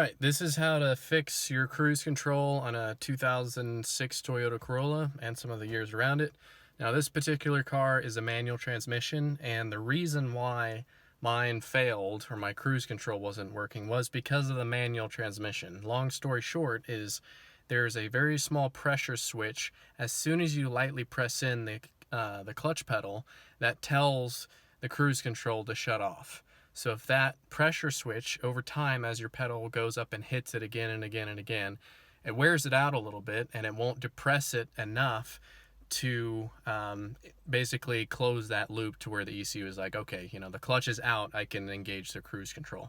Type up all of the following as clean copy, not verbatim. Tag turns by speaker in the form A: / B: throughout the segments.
A: Alright, this is how to fix your cruise control on a 2006 Toyota Corolla and some of the years around it. Now this particular car is a manual transmission, and the reason why mine failed or my cruise control wasn't working was because of the manual transmission. Long story short is there's a very small pressure switch. As soon as you lightly press in the clutch pedal, that tells the cruise control to shut off. So if that pressure switch over time, as your pedal goes up and hits it again and again and again, it wears it out a little bit and it won't depress it enough to basically close that loop to where the ECU is like, okay, you know, the clutch is out, I can engage the cruise control.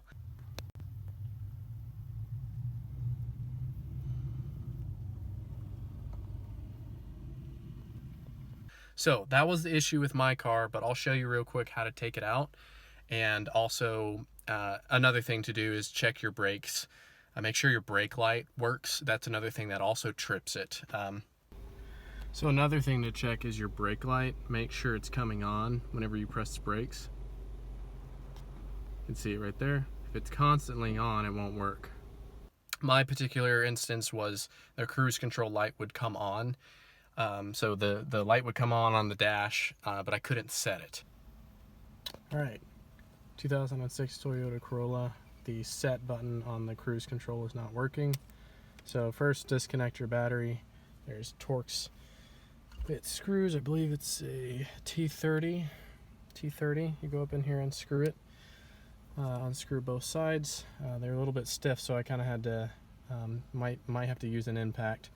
A: So that was the issue with my car, but I'll show you real quick how to take it out. And also another thing to do is check your brakes. Make sure your brake light works. That's another thing that also trips it. So another thing to check is your brake light. Make sure it's coming on whenever you press the brakes. You can see it right there. If it's constantly on, it won't work. My particular instance was the cruise control light would come on. So the light would come on the dash, but I couldn't set it. All right. 2006 Toyota Corolla, the set button on the cruise control is not working. So first disconnect your battery. There's Torx bit screws. I believe it's a T30. You go up in here and screw it. Unscrew both sides. They're a little bit stiff, so I kind of had to might have to use an impact.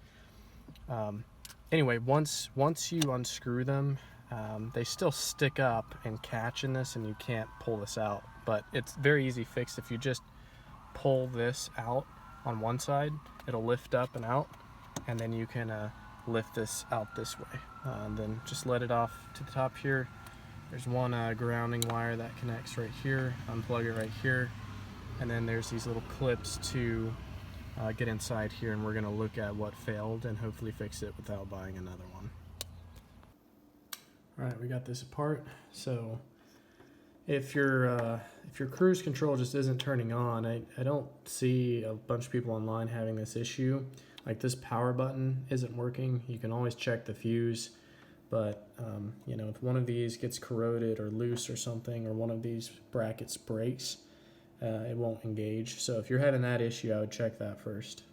A: Anyway, once you unscrew them, they still stick up and catch in this, and you can't pull this out, but it's very easy fixed. If you just pull this out on one side, it'll lift up and out, and then you can lift this out this way, and then just let it off to the top here. There's one grounding wire that connects right here. Unplug it right here, and then there's these little clips to get inside here, and we're going to look at what failed and hopefully fix it without buying another one. Alright, we got this apart. So if your cruise control just isn't turning on, I don't see a bunch of people online having this issue. Like, this power button isn't working. You can always check the fuse, but you know, if one of these gets corroded or loose or something, or one of these brackets breaks, it won't engage. So if you're having that issue, I would check that first.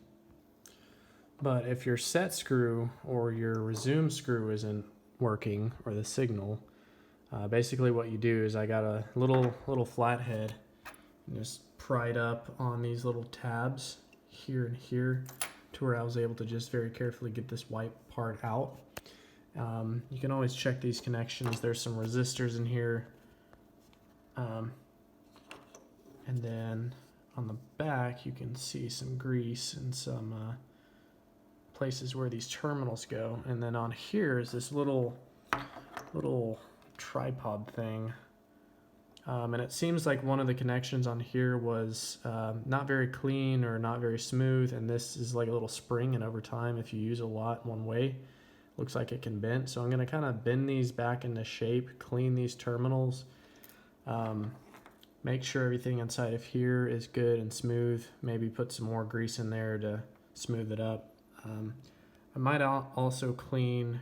A: But if your set screw or your resume screw isn't working, or the signal, basically what you do is I got a little flathead and just pried up on these little tabs here and here to where I was able to just very carefully get this white part out. You can always check these connections. There's some resistors in here, and then on the back you can see some grease and some places where these terminals go, and then on here is this little tripod thing, and it seems like one of the connections on here was not very clean or not very smooth, and this is like a little spring, and over time, if you use a lot one way, looks like it can bend. So I'm going to kind of bend these back into shape, clean these terminals, make sure everything inside of here is good and smooth, maybe put some more grease in there to smooth it up. I might also clean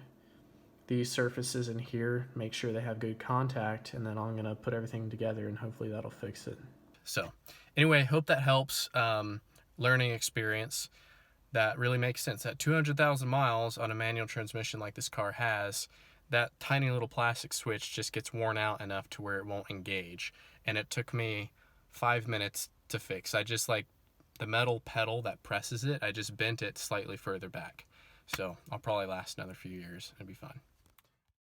A: these surfaces in here, make sure they have good contact, and then I'm going to put everything together and hopefully that'll fix it. So anyway, hope that helps. Learning experience. That really makes sense. At 200,000 miles on a manual transmission like this car has, that tiny little plastic switch just gets worn out enough to where it won't engage. And it took me 5 minutes to fix. I just, like, the metal pedal that presses it, I just bent it slightly further back. So I'll probably last another few years. It'll be fine.